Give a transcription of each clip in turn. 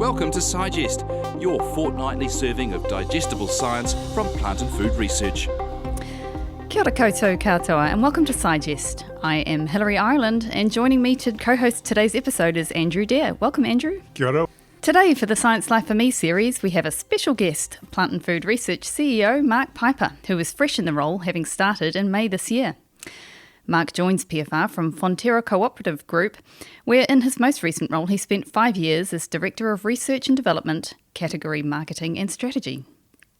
Welcome to Sigest, your fortnightly serving of digestible science from plant and food research. Kia ora koutou katoa and welcome to Sigest. I am Hilary Ireland and joining me to co-host today's episode is Andrew Dare. Welcome, Andrew. Kia ora. Today for the Science Life for Me series, we have a special guest, Plant and Food Research CEO Mark Piper, who is fresh in the role, having started in May this year. Mark joins PFR from Fonterra Cooperative Group, where in his most recent role he spent 5 years as Director of Research and Development, Category Marketing and Strategy.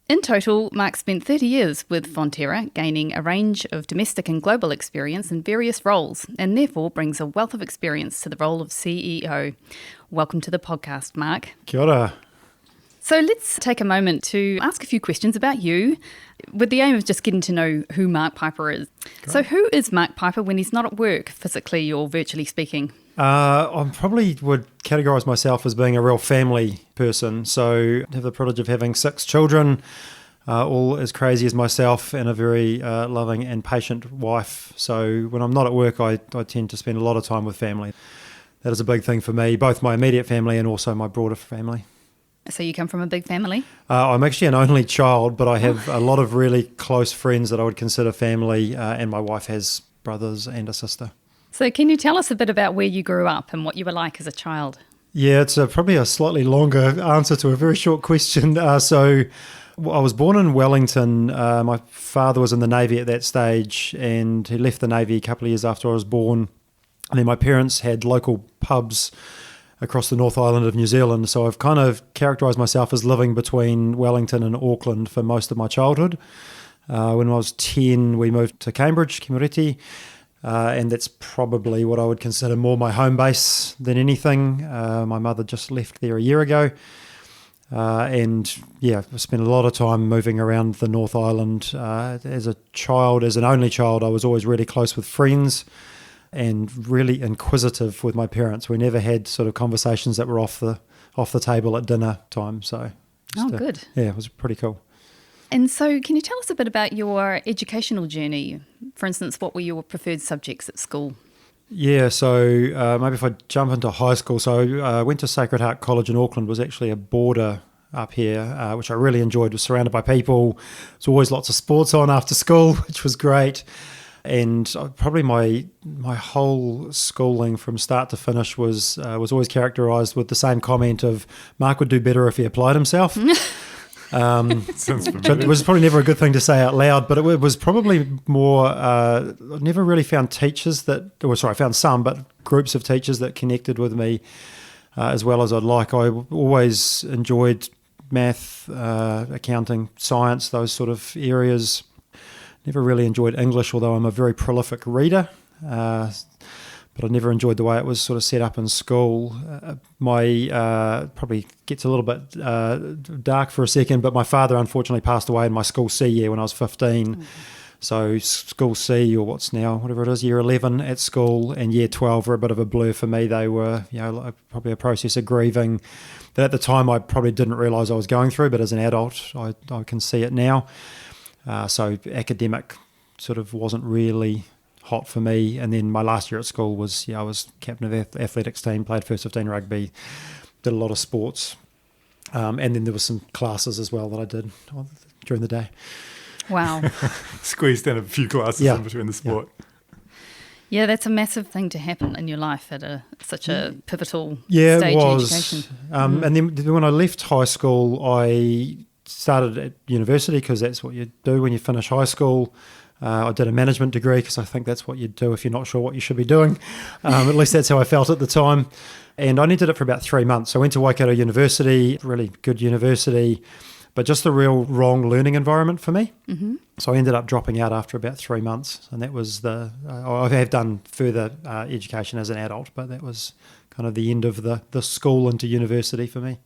In total, Mark spent 30 years with Fonterra, gaining a range of domestic and global experience in various roles, and therefore brings a wealth of experience to the role of CEO. Welcome to the podcast, Mark. Kia ora. So let's take a moment to ask a few questions about you, with the aim of just getting to know who Mark Piper is. Great. So who is Mark Piper when he's not at work, physically or virtually speaking? I probably would categorise myself as being a real family person. So I have the privilege of having 6 children, all as crazy as myself, and a very loving and patient wife. So when I'm not at work, I tend to spend a lot of time with family. That is a big thing for me, both my immediate family and also my broader family. So you come from a big family? I'm actually an only child, but I have a lot of really close friends that I would consider family, and my wife has brothers and a sister. So can you tell us a bit about where you grew up and what you were like as a child? Yeah, it's probably a slightly longer answer to a very short question. So I was born in Wellington. My father was in the Navy at that stage, and he left the Navy a couple of years after I was born. And then my parents had local pubs across the North Island of New Zealand. So I've kind of characterised myself as living between Wellington and Auckland for most of my childhood. When I was 10, we moved to Cambridge, Kimiriti, and that's probably what I would consider more my home base than anything. My mother just left there a year ago. And yeah, I spent a lot of time moving around the North Island. As a child, as an only child, I was always really close with friends and really inquisitive with my parents. We never had sort of conversations that were off the table at dinner time. So good. Yeah, it was pretty cool. And so can you tell us a bit about your educational journey? For instance, what were your preferred subjects at school? Yeah, so maybe if I jump into high school. So I went to Sacred Heart College in Auckland. It was actually a border up here, which I really enjoyed. It was surrounded by people. There's always lots of sports on after school, which was great. And probably my whole schooling from start to finish was always characterised with the same comment of Mark would do better if he applied himself. It was probably never a good thing to say out loud, but it was probably more, I never really found teachers I found some, but groups of teachers that connected with me as well as I'd like. I always enjoyed math, accounting, science, those sort of areas. Never really enjoyed English, although I'm a very prolific reader, but I never enjoyed the way it was sort of set up in school. Probably gets a little bit dark for a second, but my father unfortunately passed away in my school C year when I was 15. So school C, or whatever it is, year 11 at school, and year 12 were a bit of a blur for me. They were, probably a process of grieving that at the time I probably didn't realise I was going through, but as an adult, I can see it now. So academic sort of wasn't really hot for me. And then my last year at school was, I was captain of the athletics team, played first 15 rugby, did a lot of sports. And then there were some classes as well that I did during the day. Wow. Squeezed in a few classes in between the sport. Yeah, that's a massive thing to happen in your life at such a pivotal stage it was. in education. And then when I left high school, I started at university because that's what you do when you finish high school. I did a management degree because I think that's what you do if you're not sure what you should be doing. At least that's how I felt at the time. And I only did it for about 3 months. So I went to Waikato University, really good university, but just the real wrong learning environment for me. Mm-hmm. So I ended up dropping out after about 3 months. And that was I have done further education as an adult, but that was kind of the end of the school into university for me.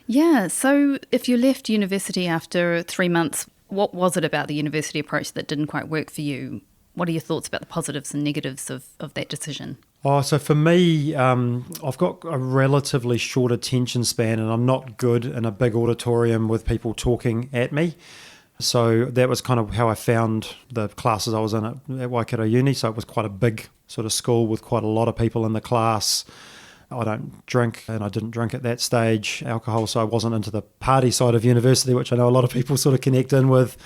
Yeah, so if you left university after 3 months, what was it about the university approach that didn't quite work for you? What are your thoughts about the positives and negatives of that decision? So for me, I've got a relatively short attention span, and I'm not good in a big auditorium with people talking at me. So that was kind of how I found the classes I was in at Waikato Uni. So it was quite a big sort of school with quite a lot of people in the class. I don't drink, and I didn't drink at that stage, alcohol, so I wasn't into the party side of university, which I know a lot of people sort of connect in with.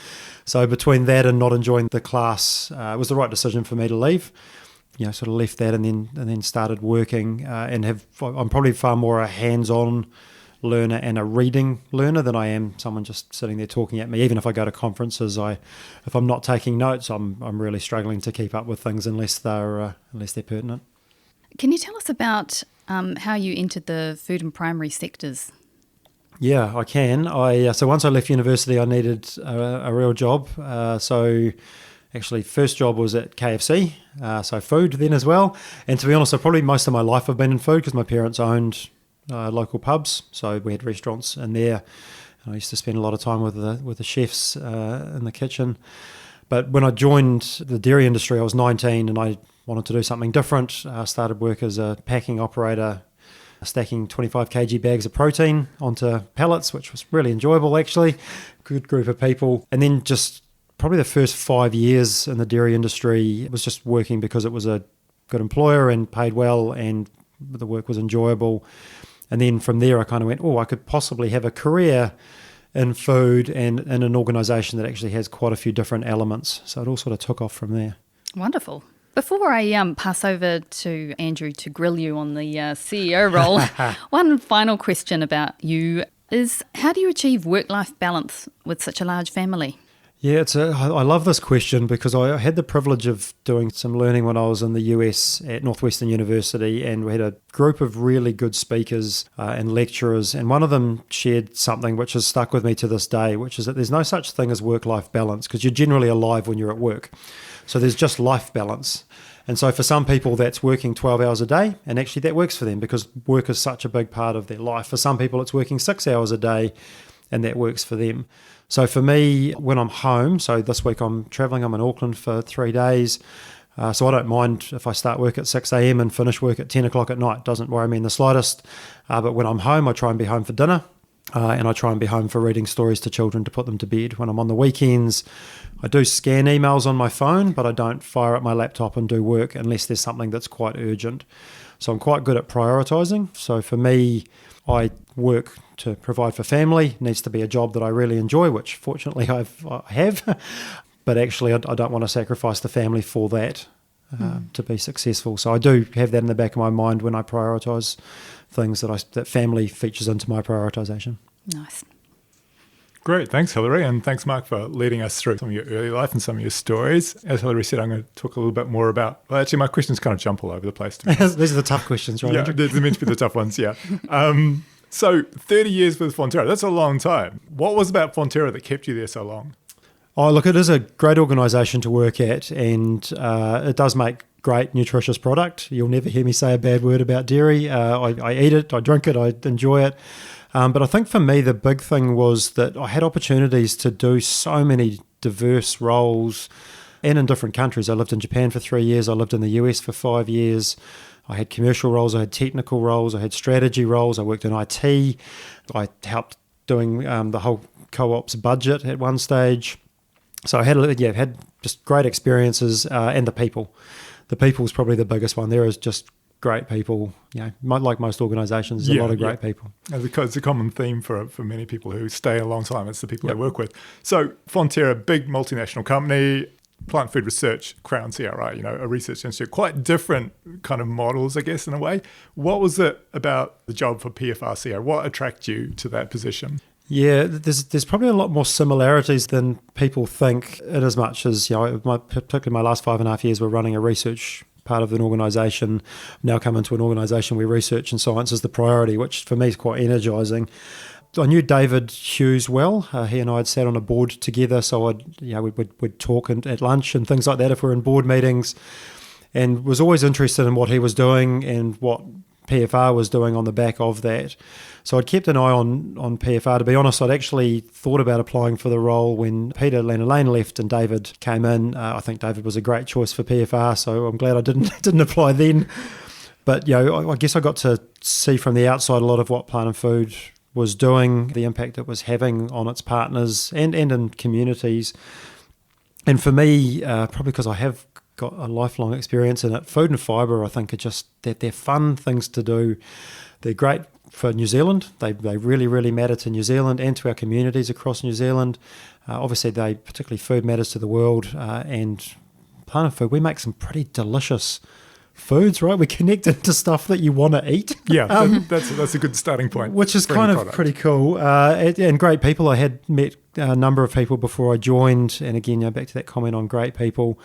So between that and not enjoying the class, it was the right decision for me to leave. Sort of left that and then started working, and I'm probably far more a hands-on learner and a reading learner than I am someone just sitting there talking at me. Even if I go to conferences, if I'm not taking notes, I'm really struggling to keep up with things unless they're pertinent. Can you tell us about how you entered the food and primary sectors? Yeah, I can. So once I left university, I needed a real job. So actually, first job was at KFC, so food then as well. And to be honest, probably most of my life I've been in food because my parents owned local pubs, so we had restaurants in there. And I used to spend a lot of time with the chefs in the kitchen. But when I joined the dairy industry, I was 19 and I wanted to do something different. I started work as a packing operator, stacking 25 kg bags of protein onto pallets, which was really enjoyable actually. Good group of people. And then just probably the first 5 years in the dairy industry was just working because it was a good employer and paid well and the work was enjoyable. And then from there I kind of went, I could possibly have a career in food and in an organisation that actually has quite a few different elements. So it all sort of took off from there. Wonderful. Before I pass over to Andrew to grill you on the CEO role, one final question about you is, how do you achieve work-life balance with such a large family? Yeah, I love this question because I had the privilege of doing some learning when I was in the US at Northwestern University, and we had a group of really good speakers and lecturers, and one of them shared something which has stuck with me to this day, which is that there's no such thing as work-life balance because you're generally alive when you're at work. So there's just life balance. And so for some people that's working 12 hours a day, and actually that works for them because work is such a big part of their life. For some people it's working 6 hours a day, and that works for them. So for me, when I'm home, so this week I'm travelling, I'm in Auckland for 3 days, so I don't mind if I start work at 6 a.m. and finish work at 10 o'clock at night. Doesn't worry me in the slightest. But when I'm home, I try and be home for dinner, and I try and be home for reading stories to children to put them to bed. When I'm on the weekends, I do scan emails on my phone, but I don't fire up my laptop and do work unless there's something that's quite urgent. So I'm quite good at prioritising. So for me, I work to provide for family. It needs to be a job that I really enjoy, which fortunately I have. But actually, I don't want to sacrifice the family for that to be successful. So I do have that in the back of my mind when I prioritise things, that family features into my prioritisation. Nice. Great. Thanks, Hilary. And thanks, Mark, for leading us through some of your early life and some of your stories. As Hilary said, I'm going to talk a little bit more about, well, actually, my questions kind of jump all over the place. These are the tough questions, right? Yeah, Andrew? they're meant to be the tough ones, yeah. So 30 years with Fonterra, that's a long time. What was about Fonterra that kept you there so long? Oh, look, it is a great organisation to work at, and it does make great, nutritious product. You'll never hear me say a bad word about dairy. I eat it, I drink it, I enjoy it. But I think for me, the big thing was that I had opportunities to do so many diverse roles and in different countries. I lived in Japan for 3 years. I lived in the US for 5 years. I had commercial roles. I had technical roles. I had strategy roles. I worked in IT. I helped doing the whole co-op's budget at one stage. So I had just great experiences, and the people. The people is probably the biggest one. There is just great people. Like most organisations, there's a lot of great people. It's a common theme for many people who stay a long time. It's the people they work with. So Fonterra, big multinational company, plant food research, Crown CRI, a research institute, quite different kind of models, I guess, in a way. What was it about the job for PFRCR? What attracted you to that position? Yeah, there's probably a lot more similarities than people think, in as much as, particularly my last 5.5 years, we're running a research part of an organisation. Now come into an organisation where research and science is the priority, which for me is quite energising. I knew David Hughes well. He and I had sat on a board together, so we'd talk at lunch and things like that if we're in board meetings, and was always interested in what he was doing and what PFR was doing on the back of that. So I'd kept an eye on PFR. To be honest, I'd actually thought about applying for the role when Peter Lane left and David came in. I think David was a great choice for PFR, so I'm glad I didn't apply then. But I guess I got to see from the outside a lot of what Plant and Food was doing, the impact it was having on its partners and in communities. And for me, probably because I have got a lifelong experience in it. Food and fibre, I think, are just they're fun things to do. They're great for New Zealand. They really, really matter to New Zealand and to our communities across New Zealand. Obviously, particularly food matters to the world. And Planet Food, we make some pretty delicious foods, right? We connect into stuff that you want to eat. Yeah, that's a good starting point. Which is kind of pretty cool. And great people. I had met a number of people before I joined. And again, back to that comment on great people.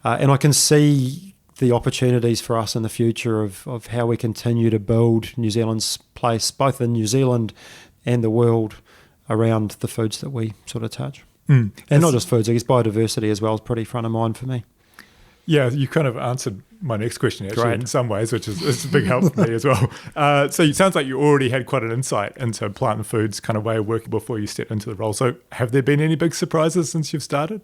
And I can see the opportunities for us in the future of how we continue to build New Zealand's place, both in New Zealand and the world, around the foods that we sort of touch. And not just foods, I guess biodiversity as well is pretty front of mind for me. Yeah, you kind of answered my next question actually Great. in some ways, which is a big help for me as well. So it sounds like you already had quite an insight into Plant and Food's kind of way of working before you stepped into the role. So have there been any big surprises since you've started?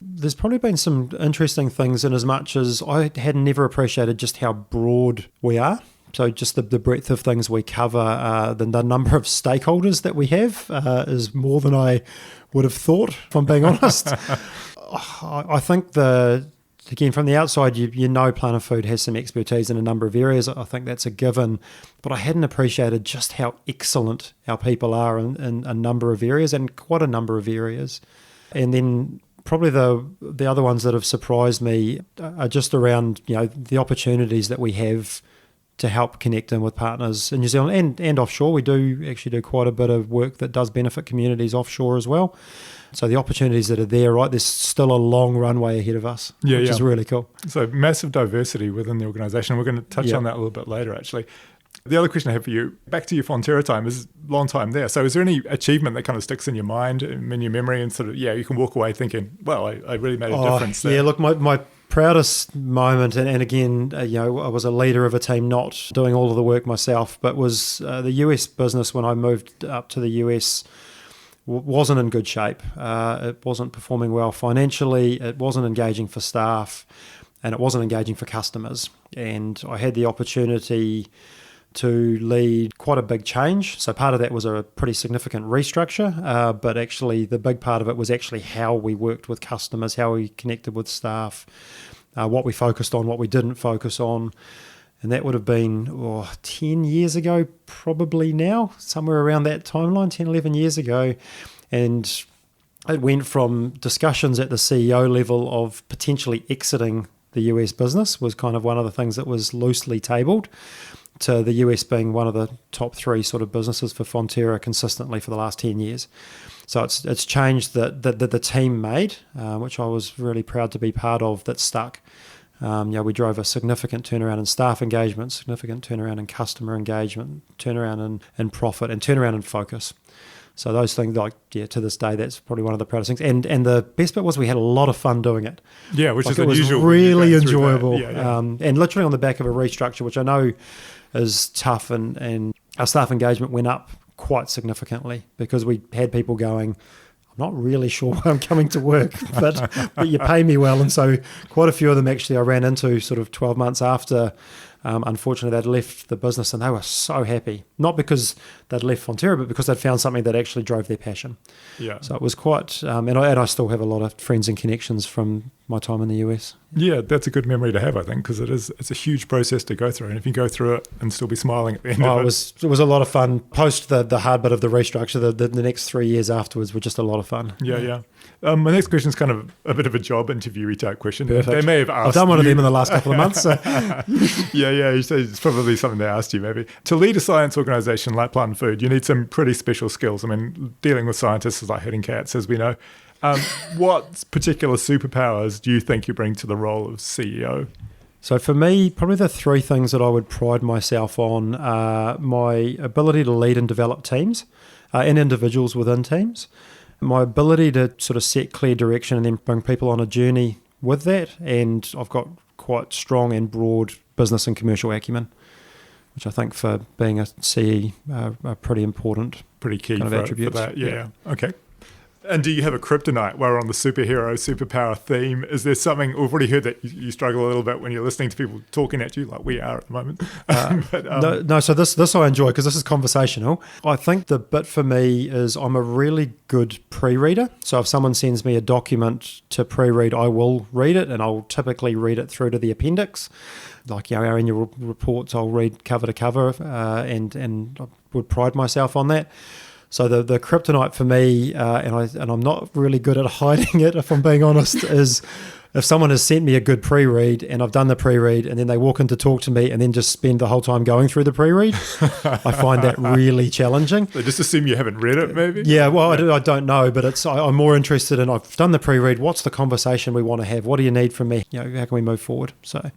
There's probably been some interesting things in as much as I had never appreciated just how broad we are. So just the breadth of things we cover, the number of stakeholders that we have is more than I would have thought, if I'm being honest. I think again, from the outside, you know Planet Food has some expertise in a number of areas. I think that's a given. But I hadn't appreciated just how excellent our people are in a number of areas, and quite a number of areas. And then probably the other ones that have surprised me are just around the opportunities that we have to help connect in with partners in New Zealand and offshore. We do actually do quite a bit of work that does benefit communities offshore as well. So the opportunities that are there, right, there's still a long runway ahead of us, which is really cool. So massive diversity within the organisation. We're going to touch on that a little bit later, actually. The other question I have for you, back to your Fonterra time, is a long time there. So is there any achievement that kind of sticks in your mind, in your memory, and sort of, you can walk away thinking, well, I really made a difference there? Yeah, look, my proudest moment, and again, I was a leader of a team, not doing all of the work myself, but was the US business when I moved up to the US wasn't in good shape. It wasn't performing well financially, it wasn't engaging for staff, and it wasn't engaging for customers. And I had the opportunity to lead quite a big change. So part of that was a pretty significant restructure, but actually the big part of it was actually how we worked with customers, how we connected with staff, what we focused on, what we didn't focus on. And that would have been 10 years ago, probably now, somewhere around that timeline, 10, 11 years ago. And it went from discussions at the CEO level of potentially exiting the US business was kind of one of the things that was loosely tabled, to the US being one of the top 3 sort of businesses for Fonterra consistently for the last 10 years. So it's changed that the team made, which I was really proud to be part of, that stuck. We drove a significant turnaround in staff engagement, significant turnaround in customer engagement, turnaround in profit, and turnaround in focus. So those things, to this day, that's probably one of the proudest things. And the best bit was we had a lot of fun doing it. Yeah, which is unusual. It was really enjoyable. Yeah. And literally on the back of a restructure, which I know is tough, and our staff engagement went up quite significantly because we had people going, I'm not really sure why I'm coming to work, but you pay me well. And so quite a few of them actually I ran into sort of 12 months after. Unfortunately, they'd left the business, and they were so happy, not because they'd left Fonterra, but because they'd found something that actually drove their passion. Yeah. So it was quite, and I still have a lot of friends and connections from my time in the US. Yeah, that's a good memory to have, I think, because it's a huge process to go through, and if you go through it and still be smiling at the end of it. It was a lot of fun. Post the hard bit of the restructure, the next 3 years afterwars were just a lot of fun. Yeah. My next question is kind of a bit of a job interview type question. Perfect. They may have asked I've done one of them in the last couple of months. So. Yeah. You say it's probably something they asked you maybe. To lead a science organisation like Plant and Food, you need some pretty special skills. I mean, dealing with scientists is like herding cats, as we know. What particular superpowers do you think you bring to the role of CEO? So for me, probably the 3 things that I would pride myself on are my ability to lead and develop teams and individuals within teams, my ability to sort of set clear direction and then bring people on a journey with that, and I've got quite strong and broad business and commercial acumen, which I think for being a CE are pretty important. Pretty key kind of for attributes. that. Yeah. Okay. And do you have a kryptonite while we're on the superpower theme? Is there something, we've already heard that you struggle a little bit when you're listening to people talking at you like we are at the moment. No, so this I enjoy because this is conversational. I think the bit for me is I'm a really good pre-reader. So if someone sends me a document to pre-read, I will read it, and I'll typically read it through to the appendix. Like, our annual reports, I'll read cover to cover, and I would pride myself on that. So the kryptonite for me, and I'm not really good at hiding it, if I'm being honest, is if someone has sent me a good pre-read and I've done the pre-read and then they walk in to talk to me and then just spend the whole time going through the pre-read, I find that really challenging. They just assume you haven't read it, maybe? Yeah, well, I don't know, but I'm more interested in, I've done the pre-read, what's the conversation we want to have? What do you need from me? How can we move forward? So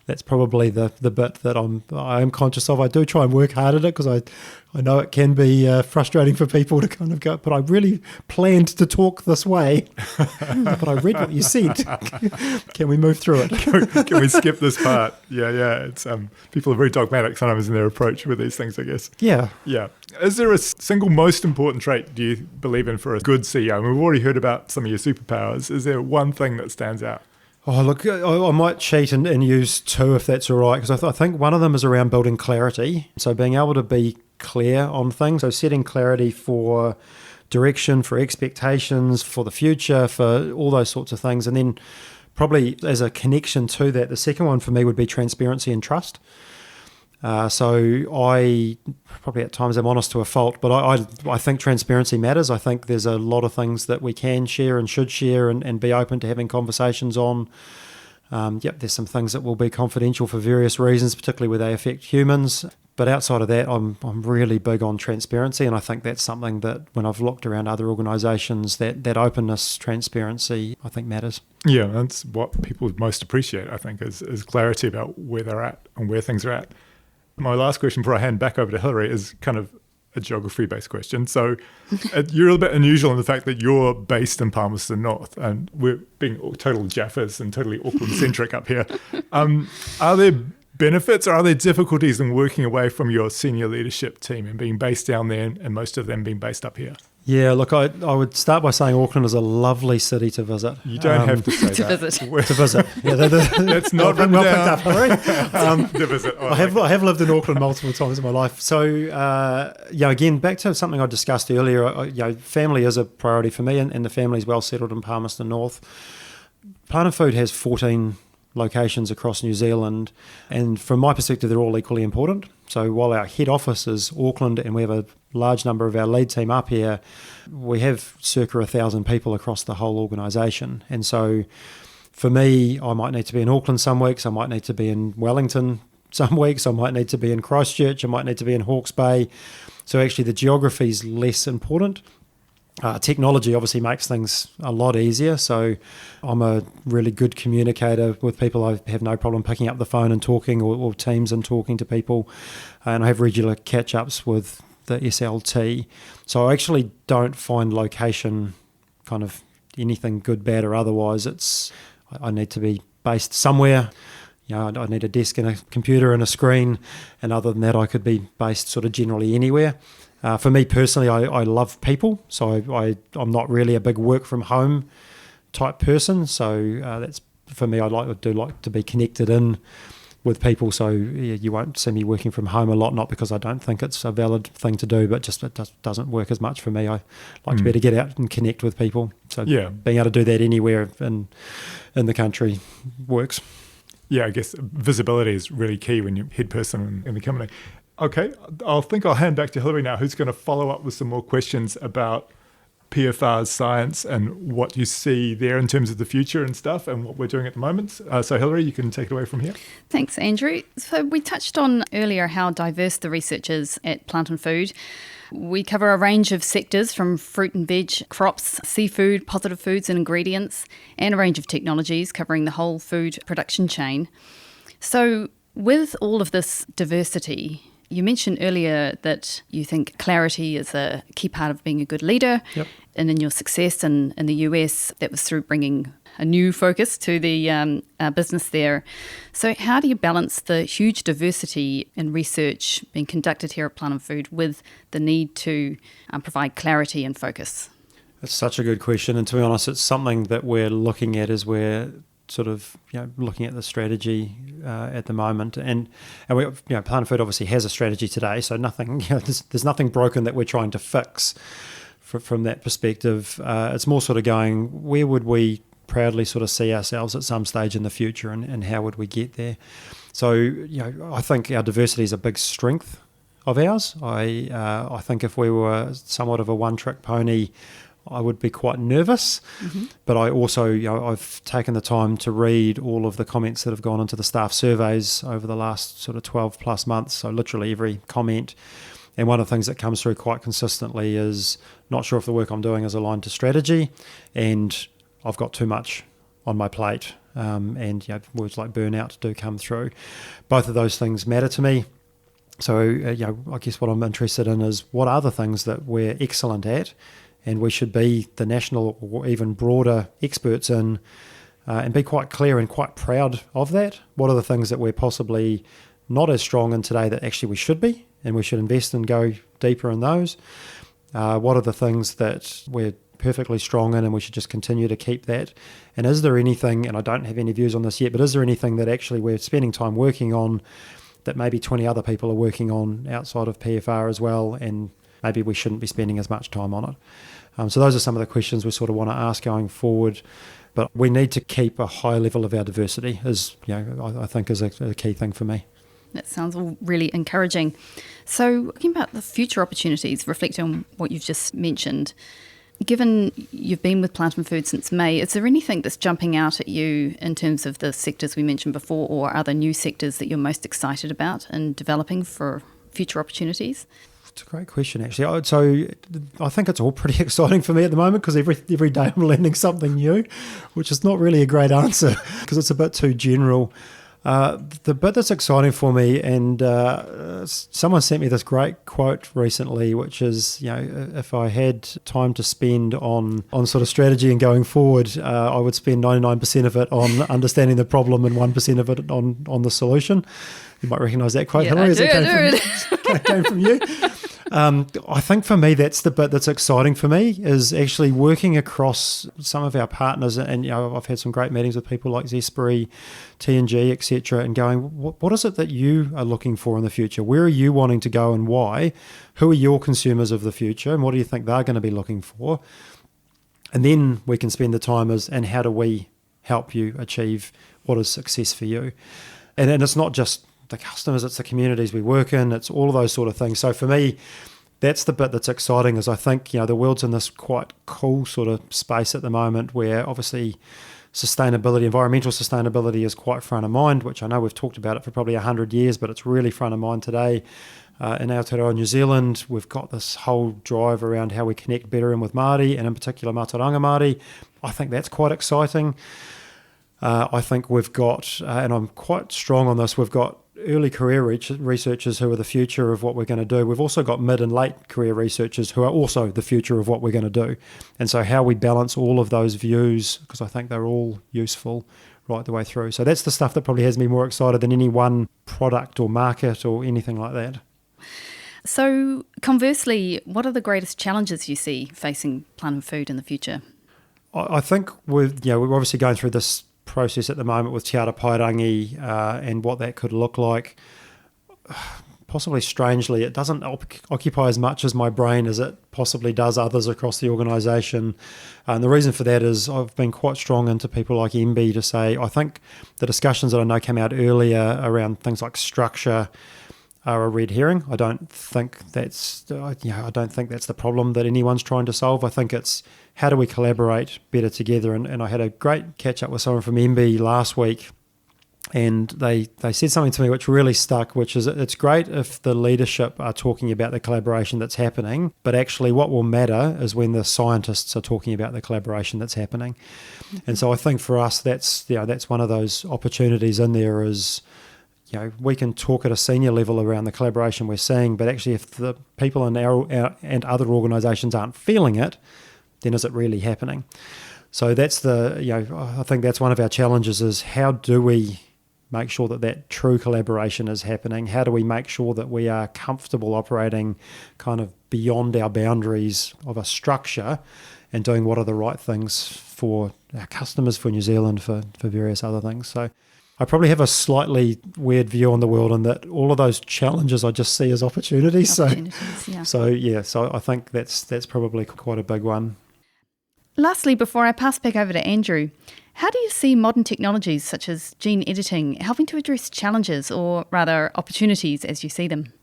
that's probably the bit that I am conscious of. I do try and work hard at it because I know it can be frustrating for people to kind of go, but I really planned to talk this way, but I read what you said. Can we move through it? Can we skip this part? Yeah. It's people are very dogmatic sometimes in their approach with these things, I guess. Yeah. Is there a single most important trait do you believe in for a good CEO? I mean, we've already heard about some of your superpowers. Is there one thing that stands out? Oh, look, I might cheat and use two if that's all right, because I think one of them is around building clarity. So being able to be clear on things, so setting clarity for direction, for expectations, for the future, for all those sorts of things. And then probably as a connection to that, the second one for me would be transparency and trust. So I probably at times am honest to a fault, but I think transparency matters. I think there's a lot of things that we can share and should share and be open to having conversations on. There's some things that will be confidential for various reasons, particularly where they affect humans. But outside of that, I'm really big on transparency, and I think that's something that when I've looked around other organisations, that openness, transparency, I think matters. Yeah, that's what people most appreciate, I think, is clarity about where they're at and where things are at. My last question before I hand back over to Hilary is kind of a geography-based question. So you're a bit unusual in the fact that you're based in Palmerston North, and we're being total Jaffas and totally Auckland-centric up here. Are there benefits or are there difficulties in working away from your senior leadership team and being based down there and most of them being based up here? Yeah, look, I would start by saying Auckland is a lovely city to visit. You don't have to say to that. visit. To visit. Yeah, that's not written well down. picked up, Hilary. To visit. I have lived in Auckland multiple times in my life. So, again, back to something I discussed earlier, family is a priority for me, and the family's well settled in Palmerston North. Plant and Food has 14 locations across New Zealand, and from my perspective, they're all equally important. So while our head office is Auckland and we have a large number of our lead team up here, we have circa 1,000 people across the whole organisation. And so for me, I might need to be in Auckland some weeks, I might need to be in Wellington some weeks, I might need to be in Christchurch, I might need to be in Hawke's Bay. So actually the geography is less important. Technology obviously makes things a lot easier, so I'm a really good communicator with people. I have no problem picking up the phone and talking, or Teams and talking to people, and I have regular catch-ups with the SLT. So I actually don't find location kind of anything good, bad or otherwise. I need to be based somewhere. I need a desk and a computer and a screen, and other than that I could be based sort of generally anywhere. For me personally, I love people, so I'm not really a big work from home type person. So that's for me. I do like to be connected in with people. So you won't see me working from home a lot, not because I don't think it's a valid thing to do, but just it doesn't work as much for me. I like to be able to get out and connect with people. So being able to do that anywhere in the country works. Yeah, I guess visibility is really key when you're head person in the company. Okay, I'll hand back to Hilary now, who's going to follow up with some more questions about PFR's science and what you see there in terms of the future and stuff and what we're doing at the moment. So Hilary, you can take it away from here. Thanks, Andrew. So we touched on earlier how diverse the research is at Plant and Food. We cover a range of sectors from fruit and veg, crops, seafood, positive foods and ingredients, and a range of technologies covering the whole food production chain. So with all of this diversity, you mentioned earlier that you think clarity is a key part of being a good leader. Yep. And in your success in the US, that was through bringing a new focus to the business there. So how do you balance the huge diversity in research being conducted here at Plant and Food with the need to provide clarity and focus? It's such a good question, and to be honest, it's something that we're looking at as we're sort of looking at the strategy at the moment, and we Plant Food obviously has a strategy today, so nothing there's nothing broken that we're trying to fix from that perspective. It's more sort of going, where would we proudly sort of see ourselves at some stage in the future, and how would we get there? So I think our diversity is a big strength of ours. I think if we were somewhat of a one-trick pony, I would be quite nervous. Mm-hmm. But I also, I've taken the time to read all of the comments that have gone into the staff surveys over the last sort of 12 plus months. So literally every comment. And one of the things that comes through quite consistently is not sure if the work I'm doing is aligned to strategy, and I've got too much on my plate. And words like burnout do come through. Both of those things matter to me. So, I guess what I'm interested in is what are the things that we're excellent at, and we should be the national or even broader experts in, and be quite clear and quite proud of that. What are the things that we're possibly not as strong in today that actually we should be, and we should invest and go deeper in those? What are the things that we're perfectly strong in and we should just continue to keep that? And is there anything, and I don't have any views on this yet, but is there anything that actually we're spending time working on that maybe 20 other people are working on outside of PFR as well, and maybe we shouldn't be spending as much time on it? So those are some of the questions we sort of want to ask going forward. But we need to keep a high level of our diversity, I think is a key thing for me. That sounds all really encouraging. So talking about the future opportunities, reflecting on what you've just mentioned, given you've been with Plant and Food since May, is there anything that's jumping out at you in terms of the sectors we mentioned before, or other new sectors that you're most excited about and developing for future opportunities? It's a great question, actually. So I think it's all pretty exciting for me at the moment, because every day I'm learning something new, which is not really a great answer because it's a bit too general. The bit that's exciting for me, and someone sent me this great quote recently, which is, if I had time to spend on sort of strategy and going forward, I would spend 99% of it on understanding the problem and 1% of it on the solution. You might recognise that quote, Hillary. It came from you. I think for me, that's the bit that's exciting for me, is actually working across some of our partners. And I've had some great meetings with people like Zespri, T&G, etc., and going, what is it that you are looking for in the future? Where are you wanting to go and why? Who are your consumers of the future, and what do you think they're going to be looking for? And then we can spend the time and how do we help you achieve what is success for you? And it's not just the customers, it's the communities we work in, it's all of those sort of things. So for me, that's the bit that's exciting, is I think the world's in this quite cool sort of space at the moment where obviously sustainability, environmental sustainability is quite front of mind, which I know we've talked about it for probably 100 years, but it's really front of mind today. In Aotearoa, New Zealand, we've got this whole drive around how we connect better in with Māori, and in particular Mātauranga Māori. I think that's quite exciting. I think we've got, and I'm quite strong on this, we've got early career researchers who are the future of what we're going to do. We've also got mid and late career researchers who are also the future of what we're going to do. And so how we balance all of those views, because I think they're all useful right the way through. So that's the stuff that probably has me more excited than any one product or market or anything like that. So conversely, what are the greatest challenges you see facing Plant and Food in the future? I think we're obviously going through this process at the moment with Te Ara Pairangi and what that could look like. Possibly strangely, it doesn't occupy as much as my brain as it possibly does others across the organisation. And the reason for that is I've been quite strong into people like MB to say, I think the discussions that I know came out earlier around things like structure are a red herring. I don't think that's the problem that anyone's trying to solve. I think it's how do we collaborate better together. And I had a great catch up with someone from MB last week, and they said something to me which really stuck, which is it's great if the leadership are talking about the collaboration that's happening, but actually what will matter is when the scientists are talking about the collaboration that's happening. And so I think for us that's one of those opportunities in there is, we can talk at a senior level around the collaboration we're seeing, but actually if the people in our and other organisations aren't feeling it, then is it really happening? So that's I think that's one of our challenges is how do we make sure that true collaboration is happening? How do we make sure that we are comfortable operating kind of beyond our boundaries of a structure and doing what are the right things for our customers, for New Zealand, for various other things. So I probably have a slightly weird view on the world in that all of those challenges I just see as opportunities. So I think that's probably quite a big one. Lastly, before I pass back over to Andrew, how do you see modern technologies such as gene editing helping to address challenges, or rather opportunities as you see them?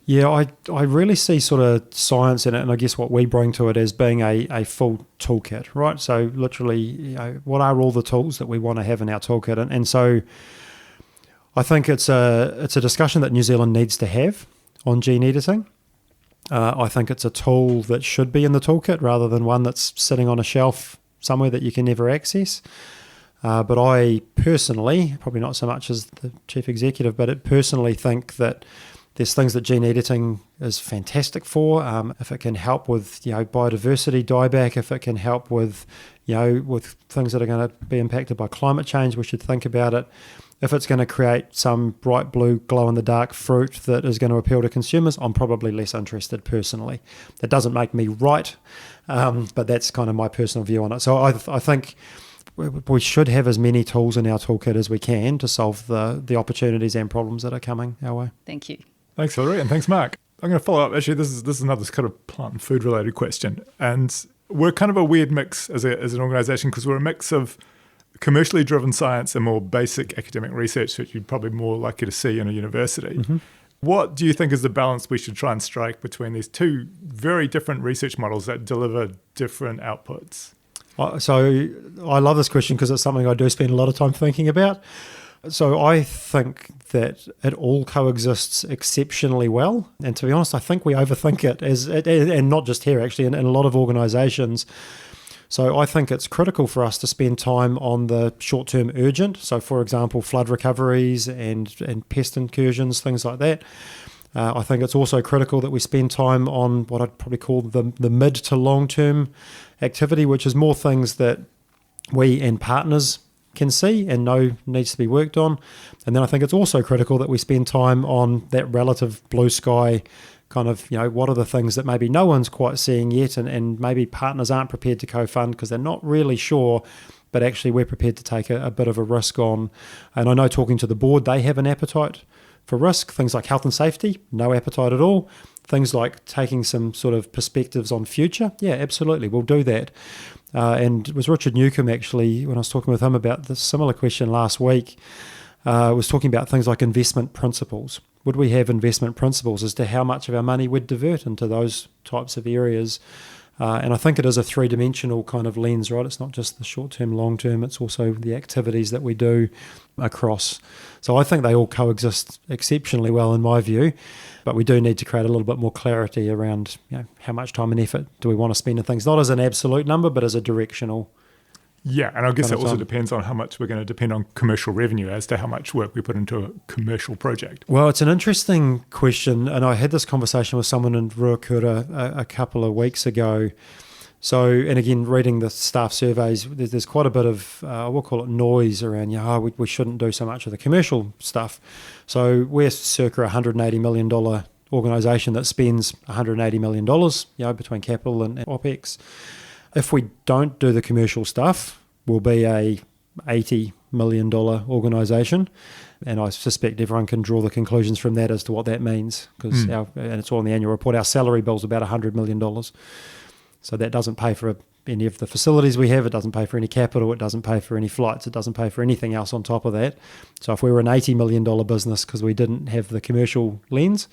Yeah, I really see sort of science in it, and I guess what we bring to it as being a full toolkit, right? So literally, what are all the tools that we want to have in our toolkit? And so I think it's a discussion that New Zealand needs to have on gene editing. I think it's a tool that should be in the toolkit rather than one that's sitting on a shelf somewhere that you can never access. But I personally, probably not so much as the chief executive, but I personally think that there's things that gene editing is fantastic for. If it can help with biodiversity dieback, if it can help with with things that are going to be impacted by climate change, we should think about it. If it's going to create some bright blue glow-in-the-dark fruit that is going to appeal to consumers, I'm probably less interested personally. That doesn't make me right, but that's kind of my personal view on it. So I think we should have as many tools in our toolkit as we can to solve the opportunities and problems that are coming our way. Thank you. Thanks, Hilary, and thanks, Mark. I'm going to follow up. Actually, this is another kind of plant and food related question, and we're kind of a weird mix as an organisation because we're a mix of commercially driven science and more basic academic research that you're probably more likely to see in a university. Mm-hmm. What do you think is the balance we should try and strike between these two very different research models that deliver different outputs? So I love this question because it's something I do spend a lot of time thinking about. So I think that it all coexists exceptionally well. And to be honest, I think we overthink it, and not just here, actually, in a lot of organisations. So I think it's critical for us to spend time on the short-term urgent. So, for example, flood recoveries and pest incursions, things like that. I think it's also critical that we spend time on what I'd probably call the mid to long-term activity, which is more things that we and partners can see and know needs to be worked on. And then I think it's also critical that we spend time on that relative blue sky kind of, what are the things that maybe no one's quite seeing yet, and maybe partners aren't prepared to co-fund because they're not really sure, but actually we're prepared to take a bit of a risk on. And I know talking to the board, they have an appetite for risk. Things like health and safety, no appetite at all. Things like taking some sort of perspectives on future, yeah, absolutely, we'll do that. And it was Richard Newcomb, actually, when I was talking with him about this similar question last week, was talking about things like investment principles. Would we have investment principles as to how much of our money would divert into those types of areas? And I think it is a three-dimensional kind of lens, right? It's not just the short-term, long-term, it's also the activities that we do across. So I think they all coexist exceptionally well in my view, but we do need to create a little bit more clarity around how much time and effort do we want to spend on things, not as an absolute number, but as a directional. Yeah, and I guess it also depends on how much we're going to depend on commercial revenue as to how much work we put into a commercial project. Well, it's an interesting question, and I had this conversation with someone in Ruakura a couple of weeks ago. So, and again, reading the staff surveys, there's quite a bit of, we'll call it noise around, we shouldn't do so much of the commercial stuff. So we're circa $180 million organisation that spends $180 million, between capital and OPEX. If we don't do the commercial stuff, we'll be a $80 million organisation. And I suspect everyone can draw the conclusions from that as to what that means, because and it's all in the annual report, our salary bill's about $100 million. So that doesn't pay for any of the facilities we have, it doesn't pay for any capital, it doesn't pay for any flights, it doesn't pay for anything else on top of that. So if we were an $80 million business because we didn't have the commercial lens,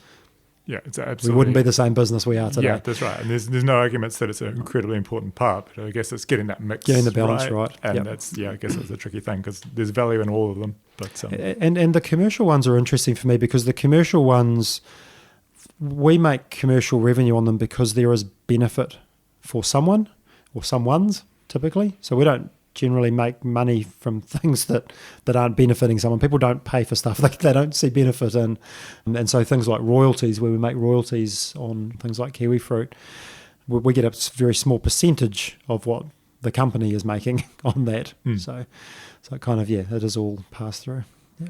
yeah, it's absolutely, we wouldn't be the same business we are today. Yeah, that's right. And there's no arguments that it's an incredibly important part, but I guess it's getting that mix, getting the balance right. And that's, I guess that's a tricky thing because there's value in all of them. But and the commercial ones are interesting for me because the commercial ones, we make commercial revenue on them because there is benefit for someone or someone's typically. So we don't generally make money from things that aren't benefiting someone. People don't pay for stuff they don't see benefit in. And so things like royalties, where we make royalties on things like kiwi fruit, we get a very small percentage of what the company is making on that. So kind of, it is all passed through. Yeah.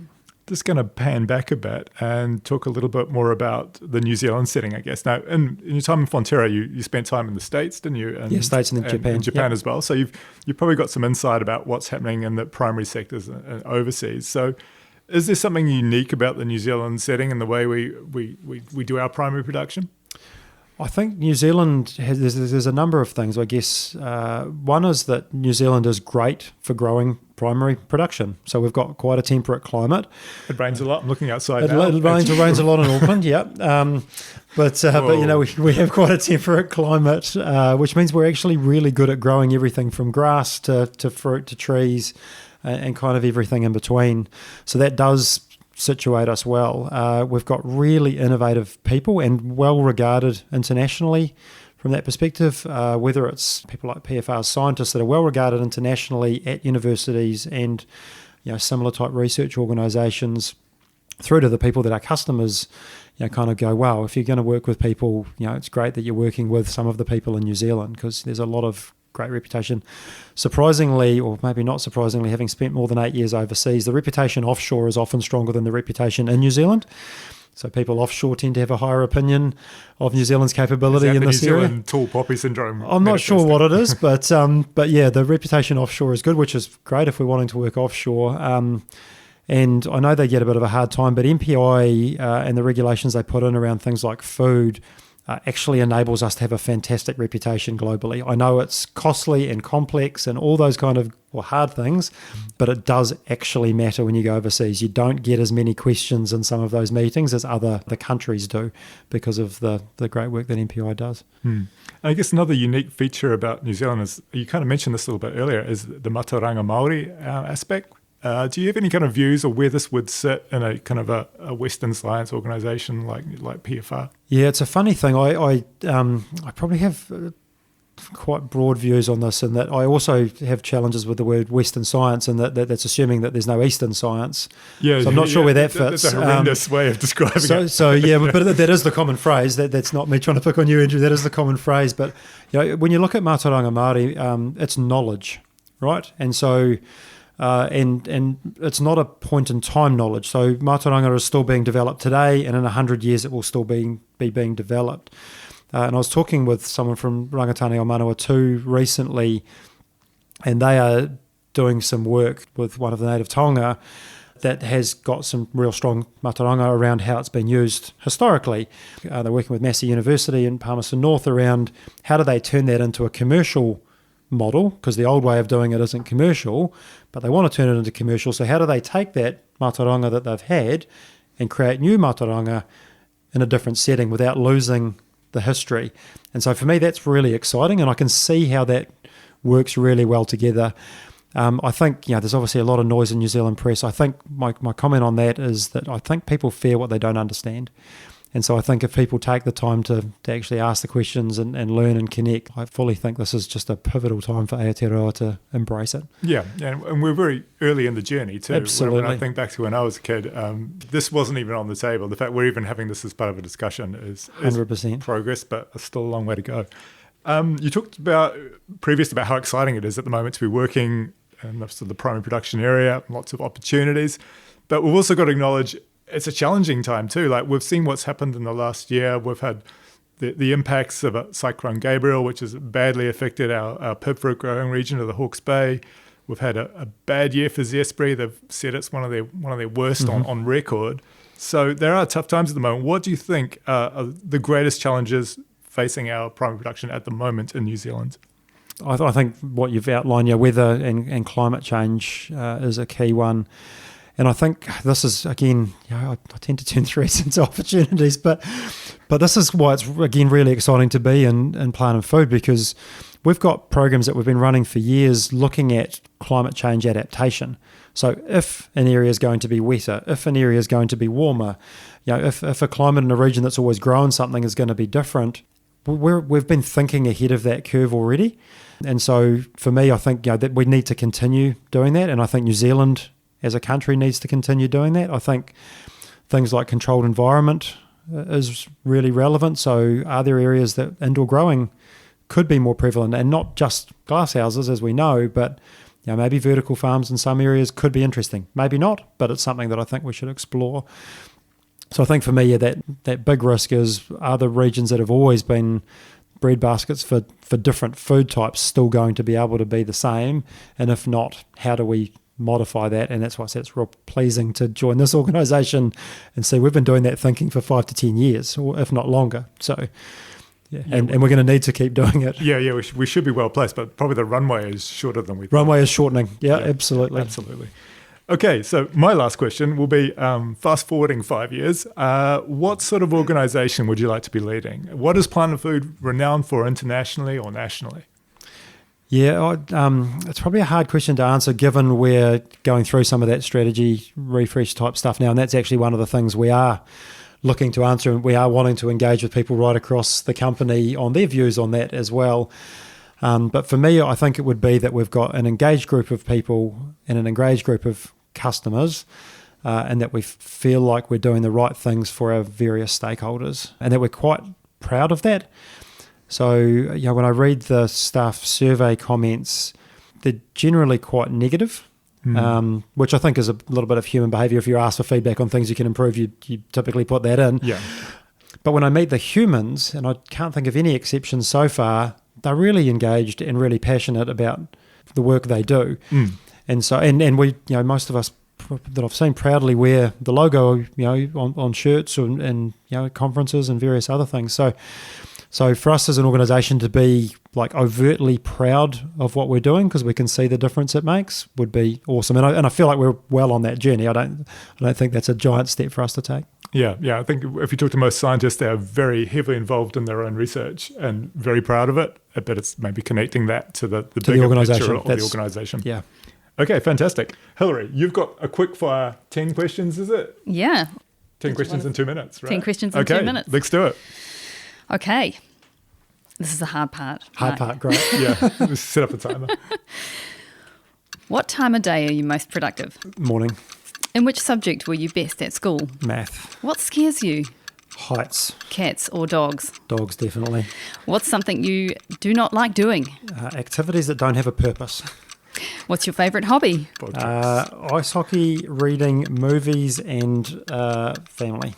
Just going to pan back a bit and talk a little bit more about the New Zealand setting, I guess. Now, in your time in Fonterra, you spent time in the States, didn't you? And, States and Japan. In Japan as well. So you've probably got some insight about what's happening in the primary sectors overseas. So is there something unique about the New Zealand setting and the way we do our primary production? I think New Zealand there's a number of things, I guess. One is that New Zealand is great for growing primary production. So we've got quite a temperate climate. It rains a lot. I'm looking outside now. It rains a lot in Auckland, yeah. But we have quite a temperate climate, which means we're actually really good at growing everything from grass to fruit to trees and kind of everything in between. So that does situate us well. We've got really innovative people and well regarded internationally from that perspective, whether it's people like PFR's scientists that are well regarded internationally at universities and similar type research organisations, through to the people that our customers kind of go, wow, if you're going to work with people, it's great that you're working with some of the people in New Zealand, because there's a lot of great reputation. Surprisingly, or maybe not surprisingly, having spent more than 8 years overseas, the reputation offshore is often stronger than the reputation in New Zealand. So people offshore tend to have a higher opinion of New Zealand's capability in this area. New Zealand tall poppy syndrome? I'm not sure what it is, but yeah, the reputation offshore is good, which is great if we're wanting to work offshore. And I know they get a bit of a hard time, but MPI and the regulations they put in around things like food actually enables us to have a fantastic reputation globally. I know it's costly and complex and all those kind of hard things, but it does actually matter when you go overseas. You don't get as many questions in some of those meetings as the countries do because of the great work that MPI does. I guess another unique feature about New Zealand is, you kind of mentioned this a little bit earlier, is the Mataranga Māori aspect. Do you have any kind of views of where this would sit in a kind of a Western science organisation like PFR? Yeah, it's a funny thing. I probably have quite broad views on this, in that I also have challenges with the word Western science, and that's assuming that there's no Eastern science. Yeah, so I'm not sure where that fits. That's a horrendous way of describing it. So yeah, but that is the common phrase. That's not me trying to pick on you, Andrew. That is the common phrase. But when you look at Mataranga Māori, it's knowledge, right? And so. And it's not a point in time knowledge. So Mātauranga is still being developed today, and in 100 years it will still be being developed. And I was talking with someone from Rangatane o Manawatu recently, and they are doing some work with one of the native taonga that has got some real strong Mātauranga around how it's been used historically. They're working with Massey University in Palmerston North around how do they turn that into a commercial model, because the old way of doing it isn't commercial, but they want to turn it into commercial. So how do they take that Mātauranga that they've had and create new Mātauranga in a different setting without losing the history? And so for me, that's really exciting, and I can see how that works really well together. I think there's obviously a lot of noise in New Zealand press. I think my comment on that is that I think people fear what they don't understand. And so I think if people take the time to actually ask the questions and learn and connect, I fully think this is just a pivotal time for Aotearoa to embrace it. Yeah, and we're very early in the journey too. Absolutely. When I think back to when I was a kid, this wasn't even on the table. The fact we're even having this as part of a discussion is 100% progress, but there's still a long way to go. You talked about how exciting it is at the moment to be working in the primary production area, lots of opportunities, but we've also got to acknowledge it's a challenging time too. Like, we've seen what's happened in the last year. We've had the impacts of Cyclone Gabriel, which has badly affected our pib fruit growing region of the Hawke's Bay. We've had a bad year for zespri. They've said it's one of their worst on record. So there are tough times at the moment. What do you think are the greatest challenges facing our primary production at the moment in New Zealand? I think what you've outlined, weather and climate change is a key one. And I think this is, again, I tend to turn threats into opportunities, but this is why it's, again, really exciting to be in plant and food, because we've got programs that we've been running for years looking at climate change adaptation. So if an area is going to be wetter, if an area is going to be warmer, if a climate in a region that's always grown something is going to be different, we've been thinking ahead of that curve already. And so for me, I think that we need to continue doing that, and I think New Zealand as a country needs to continue doing that. I think things like controlled environment is really relevant. So are there areas that indoor growing could be more prevalent, and not just glasshouses, as we know, but maybe vertical farms in some areas could be interesting. Maybe not, but it's something that I think we should explore. So I think for me, that big risk is, are the regions that have always been bread baskets for different food types still going to be able to be the same? And if not, how do we modify that? And that's why I say it's real pleasing to join this organisation and see we've been doing that thinking for 5 to 10 years, or if not longer. So, and we're going to need to keep doing it. Yeah, we should be well placed, but probably the runway is shorter than we thought. Runway is shortening. Yeah, absolutely. Absolutely. Okay, so my last question will be, fast forwarding 5 years, what sort of organisation would you like to be leading? What is Plant and Food renowned for internationally or nationally? Yeah, it's probably a hard question to answer given we're going through some of that strategy refresh type stuff now, and that's actually one of the things we are looking to answer, and we are wanting to engage with people right across the company on their views on that as well. But for me, I think it would be that we've got an engaged group of people and an engaged group of customers, and that we feel like we're doing the right things for our various stakeholders, and that we're quite proud of that. So, when I read the staff survey comments, they're generally quite negative, which I think is a little bit of human behaviour. If you're asked for feedback on things you can improve, you typically put that in. Yeah. But when I meet the humans, and I can't think of any exceptions so far, they're really engaged and really passionate about the work they do. And so, and we, most of us that I've seen proudly wear the logo, on shirts and conferences and various other things. So for us as an organisation to be like overtly proud of what we're doing, because we can see the difference it makes, would be awesome. And I feel like we're well on that journey. I don't think that's a giant step for us to take. Yeah. I think if you talk to most scientists, they are very heavily involved in their own research and very proud of it. But it's maybe connecting that to the bigger picture of the organisation. Yeah. Okay, fantastic. Hilary, you've got a quick fire 10 questions, is it? Yeah. 10 questions in 2 minutes, right? 10 questions in 2 minutes. Let's do it. Okay. This is the hard part. Hard part, great. Yeah, let's set up a timer. What time of day are you most productive? Morning. In which subject were you best at school? Math. What scares you? Heights. Cats or dogs? Dogs, definitely. What's something you do not like doing? Activities that don't have a purpose. What's your favourite hobby? Ice hockey, reading, movies, and family.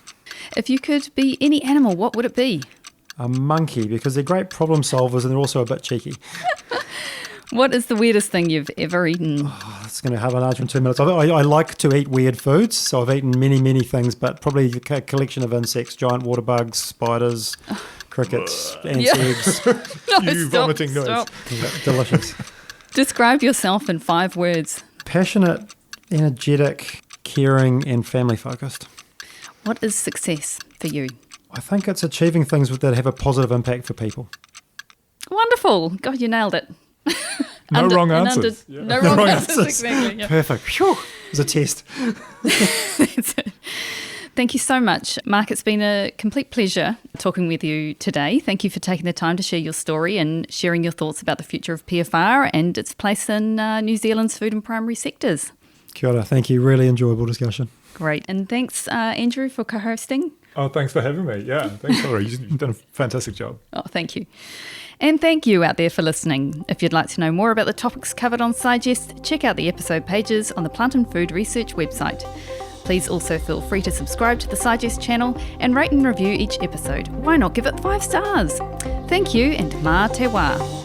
If you could be any animal, what would it be? A monkey, because they're great problem solvers and they're also a bit cheeky. What is the weirdest thing you've ever eaten? It's going to have an answer in 2 minutes. I like to eat weird foods, so I've eaten many, many things, but probably a collection of insects, giant water bugs, spiders, crickets, ants' eggs. Vomiting noise. Yeah, delicious. Describe yourself in 5 words. Passionate, energetic, caring, and family-focused. What is success for you? I think it's achieving things that have a positive impact for people. Wonderful. God, you nailed it. No wrong answers. No wrong answers. Exactly. Yeah. Perfect. Phew. It was a test. That's it. Thank you so much, Mark. It's been a complete pleasure talking with you today. Thank you for taking the time to share your story and sharing your thoughts about the future of PFR and its place in New Zealand's food and primary sectors. Kia ora. Thank you. Really enjoyable discussion. Great. And thanks, Andrew, for co-hosting. Oh, thanks for having me. Yeah, thanks, Hilary. You've done a fantastic job. Oh, thank you. And thank you out there for listening. If you'd like to know more about the topics covered on Sigest, check out the episode pages on the Plant and Food Research website. Please also feel free to subscribe to the Sigest channel and rate and review each episode. Why not give it 5 stars? Thank you and mā te wā.